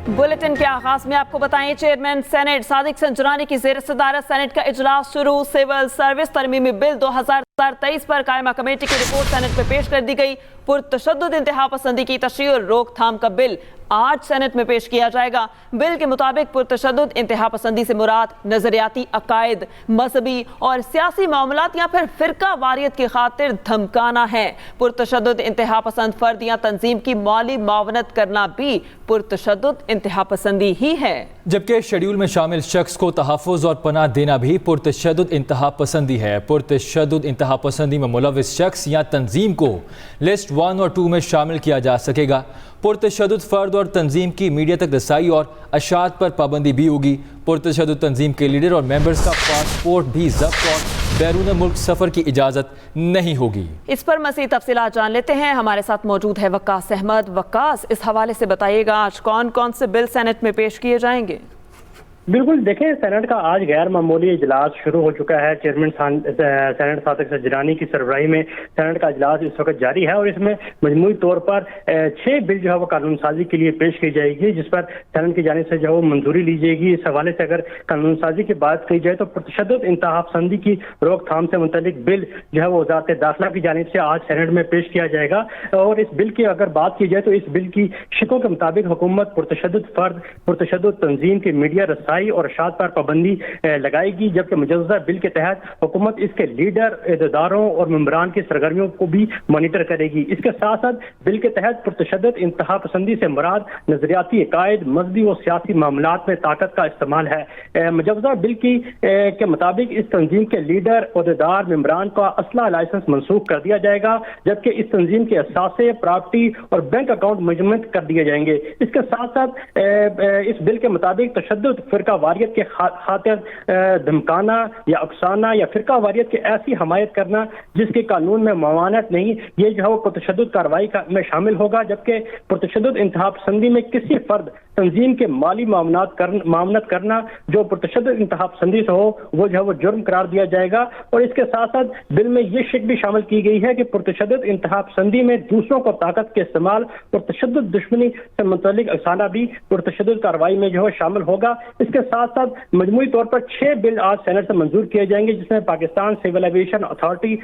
Bulletin के आगाज में आपको बताएं, चेयरमैन सेनेट सादिक संजरानी की ज़ेर सदारत सेनेट का इजलास शुरू। सिविल सर्विस तरमीमी बिल 2023 पर कायमा कमेटी की रिपोर्ट सेनेट में पेश कर दी गई। पुरतशद्दुद इंतहा पसंदी की तशरीह और रोकथाम का बिल आज सेनेट में पेश किया जाएगा। बिल के मुताबिक पुरतशद्दुद इंतहा पसंदी से मुराद नजरियाती अकायद, मजहबी और सियासी मामलात या फिर फिरका वारियत की खातिर धमकाना है। पुरतशद्दुद इंतहा पसंद फर्द या तंजीम की माली मावनत करना भी पुरतशद्दुद इंतहा पसंदी ही है। जबकि शेड्यूल में शामिल शख्स को तहफ़्फ़ुज़ और पनाह देना भी पुरतशद्दुद इंतहा पसंदी है। पुरतशद्दुद इंतहा पसंदी में मुलव्विस शख्स या तंजीम को लिस्ट 1 और 2 में शामिल किया जा सकेगा। पुरतशद्दुद फर्द और तंजीम की मीडिया तक रसाई और अशात पर पाबंदी भी होगी। पुरतशद्दुद तंजीम के लीडर और मेंबर्स का पासपोर्ट भी जब्त और बैरून मुल्क सफ़र की इजाज़त नहीं होगी। इस पर मज़ीद तफसीलात जान लेते हैं। हमारे साथ मौजूद है वक्कास अहमद। वक्कास, इस हवाले से बताइएगा आज कौन कौन से बिल सेनेट में पेश किए जाएंगे? बिल्कुल, देखें, सेनेट का आज गैर मामूली इजलास शुरू हो चुका है। चेयरमैन सेनेट सादिक संजरानी की सरबराही में सेनेट का इजलास इस वक्त जारी है और इसमें मजमूई तौर पर 6 बिल जो है वो कानून साजी के लिए पेश की जाएगी, जिस पर सेनेट की जानिब से जो है वो मंजूरी ली जाएगी। इस हवाले से अगर कानून साजी की बात की जाए तो पुरतशद्दुद इंतहा पसंदी की रोकथाम से मुतल्लिक बिल जो है वो वज़ारत दाखिला की जानिब से आज सेनेट में पेश किया जाएगा। और इस बिल की अगर बात की जाए तो इस बिल की शिकों के मुताबिक हुकूमत पुरतशद्दुद फर्द, पुरतशद्दुद तंजीम की मीडिया रसाई और अशात पर पाबंदी लगाएगी, जबकि मौजूदा बिल के तहत हुकूमत इसके लीडर, इदारों और मेंबरान की सरगर्मियों को भी मॉनिटर करेगी। इसके साथ साथ बिल के तहत पुरतशद्दुद इंतहा पसंदी से मुराद नजरियाती अकायद, मजहबी और सियासी मामलात में ताकत का इस्तेमाल है। मौजूदा बिल के मुताबिक इस तंजीम के लीडर, इदार, मेंबरान का असला लाइसेंस मनसूख कर दिया जाएगा, जबकि इस तंजीम के असासे, प्रॉपर्टी और बैंक अकाउंट मजमूत कर दिए जाएंगे। इसके साथ साथ इस बिल के मुताबिक तशद्दुद, फिरका वारियत के खातिर धमकाना या अफसाना या फिरका वारियत की ऐसी हमायत करना जिसके कानून में मवानत नहीं, ये जो है वो पुरतशद्दुद कार्रवाई में शामिल होगा। जबकि पुरतशद्दुद इंतहा पसंदी में किसी फर्द, तंजीम के माली मामनत करना जो पुरतशद्दुद इंतहा पसंदी से हो, वो जो है वो जुर्म करार दिया जाएगा। और इसके साथ साथ बिल में ये शिक भी शामिल की गई है कि पुरतशद्दुद इंतहा पसंदी में दूसरों को ताकत के इस्तेमाल और तशद्दुद दुश्मनी से मुतल्लिक अफसाना भी पुरतशद्दुद कार्रवाई में जो है शामिल होगा। इसके साथ साथ मजमूई तौर पर 6 बिल आज सेनेट से मंजूर किए जाएंगे, जिसमें Pakistan civil aviation authority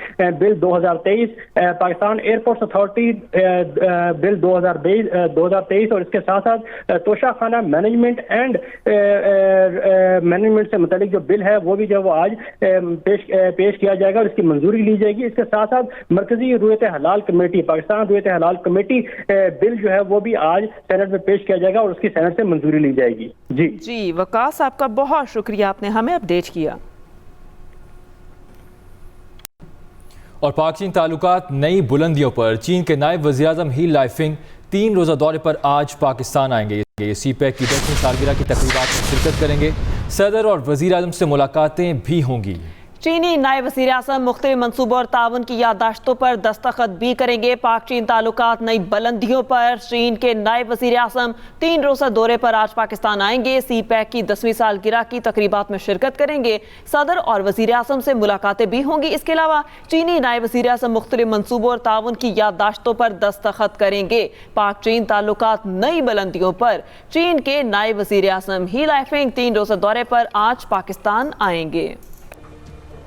bill 2023, Pakistan airports authority bill 2023 और इसके साथ साथ तोशा खाना मैनेजमेंट एंड मैनेजमेंट से मुतालिक जो बिल है वो भी जो वो आज पेश किया जाएगा और इसकी मंजूरी ली जाएगी। इसके साथ साथ मरकजी रुयत हलाल कमेटी, पाकिस्तान रुयत हलाल कमेटी बिल जो है वो भी आज सेनेट में पेश किया जाएगा और उसकी सेनेट से मंजूरी ली जाएगी। जी वकास, आपका बहुत शुक्रिया, आपने हमें अपडेट किया। और पाक चीन ताल्लुकात नई बुलंदियों पर, चीन के नायब वज़ीर-ए-आज़म ही लाइफिंग 3 रोज़ा दौरे पर आज पाकिस्तान आएंगे। CPEC की 10वीं सालगिरह की तकरीबात में शिरकत करेंगे। सदर और वज़ीर-ए-आज़म से मुलाकातें भी होंगी। चीनी नायब वज़ीर-ए-आज़म मुख्तलिफ मंसूबों और ताउन की याददाश्तों पर दस्तखत भी करेंगे। पाक चीन ताल्लुकात नई बुलंदियों पर, चीन के नायब वज़ीर-ए-आज़म 3 रोज़ा दौरे पर आज पाकिस्तान आएंगे। CPEC की 10वीं सालगिरह की तकरीबात में शिरकत करेंगे। सदर और वज़ीर-ए-आज़म से मुलाकातें भी होंगी। इसके अलावा चीनी नायब वज़ीर-ए-आज़म मुख्तलिफ मंसूबों और ताउन की याददाश्तों पर दस्तखत करेंगे। पाक चीन ताल्लुकात नई बुलंदियों पर, चीन के नायब वज़ीर-ए-आज़म ही लाइफिंग 3 रोज़ा दौरे पर आज पाकिस्तान आएंगे।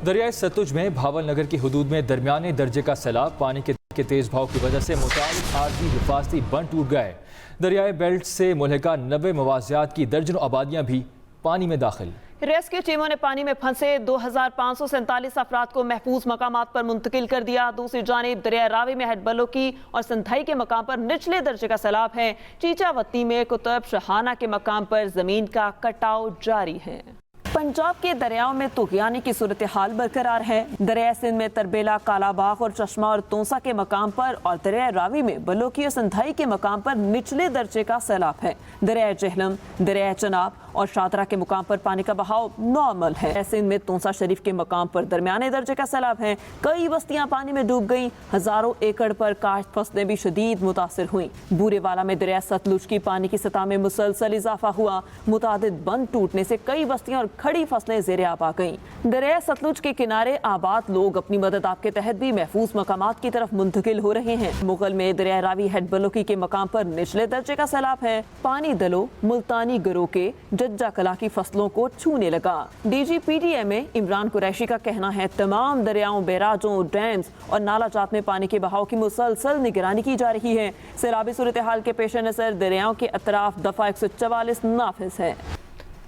दरियाए सतलुज में भावल नगर की हदूद में दरमियाने दर्जे का सैलाब, पानी के तेज बहाव की वजह से मुतालिक आर्जी हिफाजती बंद टूट गए। दरियाए बेल्ट से मुल्हिका 90 मवाज़ियात की दर्जनों आबादियाँ भी पानी में दाखिल। रेस्क्यू टीमों ने पानी में फंसे 2547 अफराद को महफूज मकामात पर मुंतकिल कर दिया। दूसरी जानिब दरिया रावी में हेडबलों की और संधाई के मकाम पर निचले दर्जे का सैलाब है। चीचावती में कुतुब शहाना के मकाम पर जमीन का कटाव जारी है। पंजाब के दरियाओं में तुगयानी की सूरत हाल बरकरार है। दरिया सिंध में तरबेला, कालाबाग और चश्मा और तोसा के मकाम पर और दरिया रावी में बलोकी और संधाई के मकाम पर निचले दर्जे का सैलाब है। दरिया जहलम, दरिया चनाब और शादरा के मुकाम पर पानी का बहाव नॉर्मल है। सिंध में तोसा शरीफ के मकाम पर दरमियाने दर्जे का सैलाब है। कई बस्तियां पानी में डूब गईं। हजारों एकड़ पर काश्त फसलें भी शदीद मुतासिर हुई। बूरेवाला में दरिया सतलुज की पानी की सतह में मुसलसल इजाफा हुआ। मुतादिद बंद टूटने से कई बस्तियां और खड़ी फसलें ज़ेरे आब आ गईं। दरिया सतलुज के किनारे आबाद लोग अपनी मदद आपके तहत भी महफूज मकामात की तरफ मुंतकिल हो रहे हैं। मुगल में दरिया रावी हेड बलोकी के मकाम पर निचले दर्जे का सैलाब है। पानी दलो मुल्तानी गरों के जज्जा कला की फसलों को छूने लगा। DGPDM इमरान कुरैशी का कहना है तमाम दरियाओं, बैराजों, डैम्स और नाला जात में पानी के बहाव की मुसलसल निगरानी की जा रही है। सैलाबी सूरत हाल के पेश नज़र दरियाओं के अतराफ दफा 144 नाफिज है।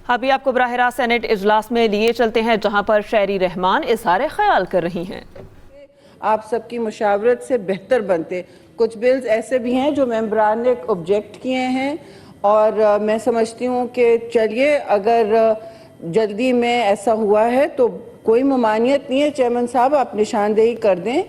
अभी आपको बराह रास्त सेनेट इजलास में लिए चलते हैं, जहां पर शहरी रहमान इज़हार ख्याल कर रही हैं। आप सबकी मुशावरत से बेहतर बनते। कुछ बिल्स ऐसे भी हैं जो मेंबरान ने ऑब्जेक्ट किए हैं और मैं समझती हूँ कि चलिए अगर जल्दी में ऐसा हुआ है तो कोई ममानियत नहीं है। चेयरमैन साहब आप निशानदेही कर दें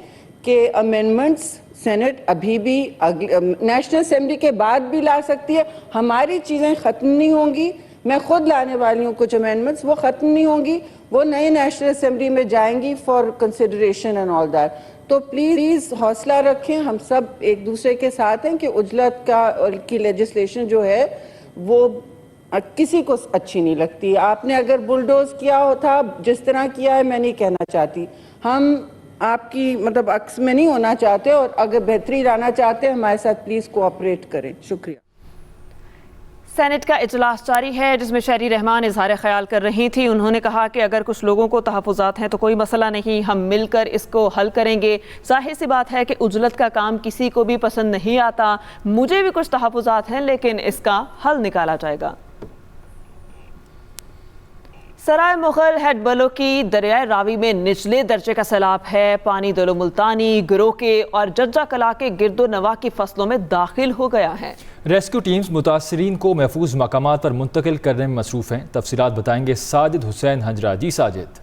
कि अमेंडमेंट्स सेनेट अभी भी नेशनल असेंबली के बाद भी ला सकती है। हमारी चीज़ें ख़त्म नहीं होंगी। मैं खुद लाने वाली हूँ कुछ अमेंडमेंट्स, वो ख़त्म नहीं होंगी, वो नई नेशनल असेंबली में जाएंगी for consideration and all that. तो प्लीज़ हौसला रखें, हम सब एक दूसरे के साथ हैं कि उजलत की लेजिस्लेशन जो है वो किसी को अच्छी नहीं लगती। आपने अगर बुलडोज किया होता जिस तरह किया है, मैं नहीं कहना चाहती, हम आपकी मतलब अक्स में नहीं होना चाहते, और अगर बेहतरी लाना चाहते हैं हमारे साथ प्लीज़ कोऑपरेट करें। शुक्रिया। सेनेट का इजलास जारी है, जिसमें शहरी रहमान इजहार ख्याल कर रही थी। उन्होंने कहा कि अगर कुछ लोगों को तहफ़्फ़ुज़ात हैं तो कोई मसला नहीं, हम मिलकर इसको हल करेंगे। जाहिर सी बात है कि उजलत का काम किसी को भी पसंद नहीं आता। मुझे भी कुछ तहफ़्फ़ुज़ात हैं, लेकिन इसका हल निकाला जाएगा। सराय मुगल हेड बलोकी दरियाए रावी में निचले दर्जे का सैलाब है। पानी दलो मुल्तानी, गिरोह के और जज्जा कला के गिरदो नवा की फसलों में दाखिल हो गया है। रेस्क्यू टीम्स मुतासरीन को महफूज मकामात पर मुंतकिल करने में मसरूफ़ हैं। तफसीलात बताएंगे साजिद हुसैन हंजरा। जी साजिद।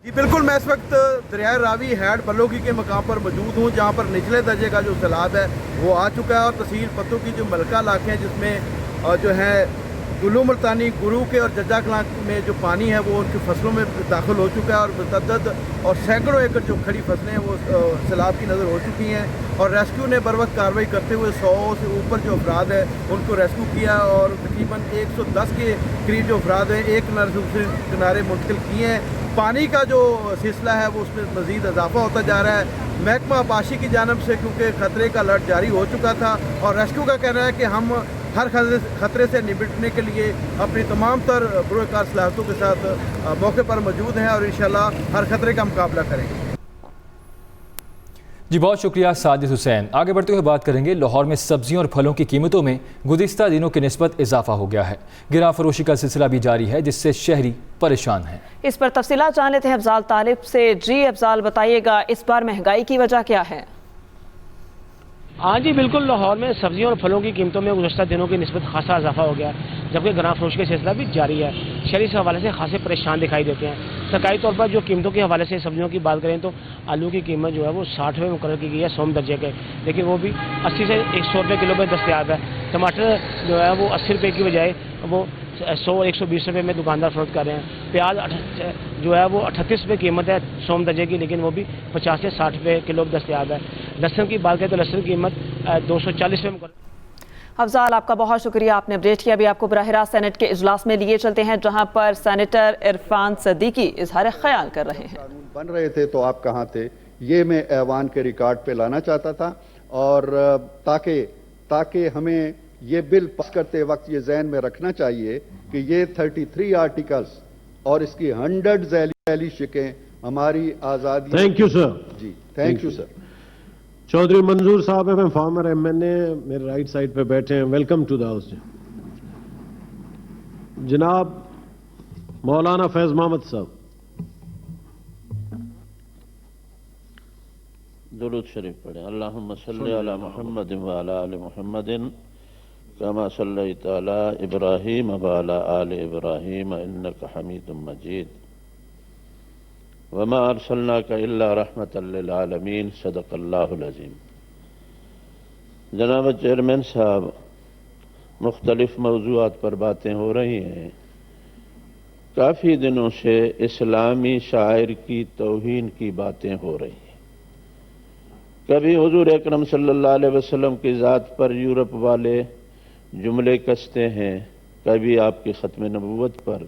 जी बिल्कुल, मैं इस वक्त दरिया रावी हेड बलोकी के मकाम पर मौजूद हूँ, जहाँ पर निचले दर्जे का जो सैलाब है वो आ चुका है और तहसील पत्तों की जो मलका इलाके हैं जिसमें जो है गुलू मुल्तानी, गुरु के और जज्जा कलां में जो पानी है वो उनकी फसलों में दाखिल हो चुका है और मुतअद्दिद और सैकड़ों एकड़ जो खड़ी फसलें हैं वो सैलाब की नज़र हो चुकी हैं। और रेस्क्यू ने बर वक्त कार्रवाई करते हुए 100 से ऊपर जो अफराद है उनको रेस्क्यू किया और तकरीबन 110 के करीब जो अफराद हैं एक किनारे से दूसरे किनारे मुंतकिल किए हैं। पानी का जो सिलसिला है वो उसमें मज़ीद इजाफा होता जा रहा है। महकमा आबाशी की जानब से क्योंकि ख़तरे का अलर्ट जारी हो चुका था और रेस्क्यू का कहना है कि हम हर खतरे से निपटने के लिए अपनी तमाम तर बुरोकार सलाहियतों के साथ मौके पर मौजूद हैं और इंशाल्लाह हर खतरे का मुकाबला करेंगे। जी बहुत शुक्रिया साजिद हुसैन। आगे बढ़ते हुए बात करेंगे लाहौर में सब्जियों और फलों की कीमतों में गुज़िस्ता दिनों की निस्बत इजाफा हो गया है। गिरा फरोशी का सिलसिला भी जारी है जिससे शहरी परेशान हैं। इस पर तफसीलात जान लेते हैं अफजाल तालिब से। जी अफजाल, बताइएगा इस बार महंगाई की वजह क्या है? हाँ जी बिल्कुल, लाहौर में सब्जियों और फलों की कीमतों में गुज़श्ता दिनों की निस्बत खासा इजाफा हो गया है, जबकि गरां फरोश का सिलसिला भी जारी है। शहरी इस हवाले से खासे परेशान दिखाई देते हैं। सरकारी तौर पर जो कीमतों के हवाले से सब्जियों की बात करें तो आलू की कीमत जो है वो 60 रुपये मुकर्रर की गई है सोम दर्जे के, लेकिन वो भी 80 से 100 रुपये किलो में दस्तयाब है। टमाटर जो है वो 80 रुपये की बजाय वो 100-120 रुपये में दुकानदार फरोख्त कर रहे हैं। प्याज जो है वो 38 रुपये कीमत है सोम दर्जे की, लेकिन वो भी 50 से 60 रुपये किलो दस्तयाब है। लहसुन की बात करें तो लहसुन की कीमत 240 रुपये मुकर्रर। अफजाल, आपका बहुत शुक्रिया, आपने अपडेट किया। अभी आपको बराह रास्त सेनेट के इजलास में लिए चलते हैं, जहां पर सेनेटर इरफान सदीकी इजहार ख्याल कर रहे हैं। कानून बन रहे थे तो आप कहाँ थे, ये मैं ऐवान के रिकॉर्ड पे लाना चाहता था, और ताकि हमें ये बिल पास करते वक्त ये जहन में रखना चाहिए कि ये 33 आर्टिकल्स और इसकी 100 झैली शिकें हमारी आज़ादी। Thank you sir. जी thank you sir. Chaudhry Manzoor साहब है, फॉर्मर MNA, मेरे राइट साइड पे बैठे हैं। Welcome to the house. जनाब मौलाना फैज मोहम्मद साहब। दुरूद शरीफ पढ़े। अल्लाहुम्मा सल्ली अला मुहम्मद व अला आलि मुहम्मदिन कमा सल्लैता अला इब्राहीम व अला आलि इब्राहीम इन्नका हमीदुम मजीद वमा अरसलनाका इल्ला रहमतल लिल आलमीन सदक़ल्लाहुल अज़ीम। जनाब चेयरमैन साहब, मुख्तलिफ मौज़ूआत पर बातें हो रही हैं। काफ़ी दिनों से इस्लामी शायर की तौहीन की बातें हो रही हैं। कभी हुज़ूर अकरम सल्लल्लाहु अलैहि वसल्लम की ज़ात पर यूरोप वाले जुमले कसते हैं, कभी आपकी ख़त्म नबूवत पर,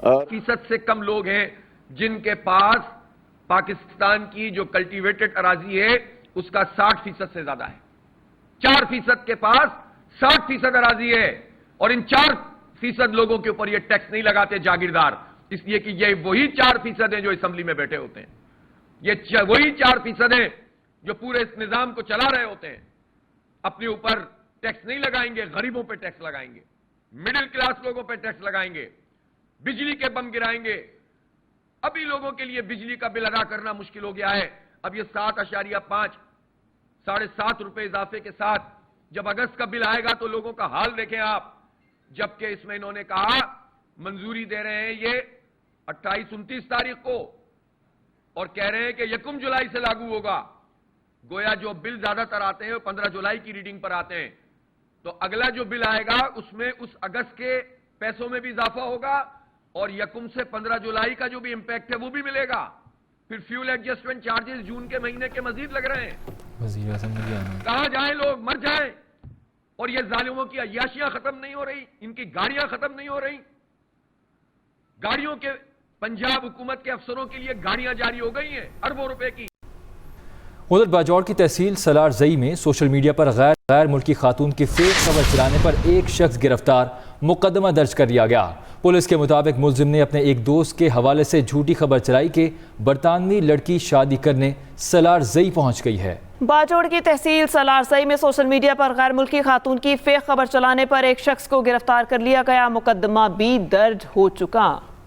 فیصد سے کم لوگ ہیں جن کے پاس پاکستان کی جو کلٹیویٹڈ اراضی ہے اس کا 60% سے زیادہ ہے. 4% کے پاس 60% اراضی ہے اور ان 4% لوگوں کے اوپر یہ ٹیکس نہیں لگاتے جاگیردار, اس لیے کہ یہ وہی 4% ہیں جو اسمبلی میں بیٹھے ہوتے ہیں, یہ وہی 4% ہیں جو پورے اس نظام کو چلا رہے ہوتے ہیں. اپنے اوپر ٹیکس نہیں لگائیں گے, غریبوں پہ ٹیکس لگائیں گے, مڈل کلاس لوگوں پہ ٹیکس لگائیں گے, بجلی کے بم گرائیں گے. ابھی لوگوں کے لیے بجلی کا بل ادا کرنا مشکل ہو گیا ہے. اب یہ 7.5 7.5 روپے اضافے کے ساتھ جب اگست کا بل آئے گا تو لوگوں کا حال دیکھیں آپ. جبکہ اس میں انہوں نے کہا منظوری دے رہے ہیں یہ 28-29 تاریخ کو اور کہہ رہے ہیں کہ 1 جولائی سے لاگو ہوگا. گویا جو بل زیادہ تر آتے ہیں وہ 15 جولائی کی ریڈنگ پر آتے ہیں. تو اگلا جو بل آئے گا اس میں اس اگست کے پیسوں میں بھی اضافہ ہوگا اور 1 سے 15 جولائی کا جو بھی امپیکٹ ہے وہ بھی ملے گا. پھر فیول ایڈجسٹمنٹ چارجز جون کے مہینے کے مزید لگ رہے ہیں. وزیر اعظم نے کیا نا, کہاں جائیں لوگ, مر جائیں. اور یہ ظالموں کی عیاشیاں ختم نہیں ہو رہی, ان کی گاڑیاں ختم نہیں ہو رہی. گاڑیوں کے پنجاب حکومت کے افسروں کے لیے گاڑیاں جاری ہو گئی ہیں اربوں روپے کی. ادھر باجوڑ کی تحصیل سلار زئی میں سوشل میڈیا پر غیر ملکی خاتون کی فیک خبر چلانے پر ایک شخص گرفتار, مقدمہ درج کر لیا گیا. پولیس کے مطابق ملزم نے اپنے ایک دوست کے حوالے سے جھوٹی خبر چلائی کہ برطانوی لڑکی شادی کرنے سلار زئی پہنچ گئی ہے. باجوڑ کی تحصیل سلار زئی میں سوشل میڈیا پر غیر ملکی خاتون کی فیک خبر چلانے پر ایک شخص کو گرفتار کر لیا گیا. مقدمہ بھی درج ہو چکا.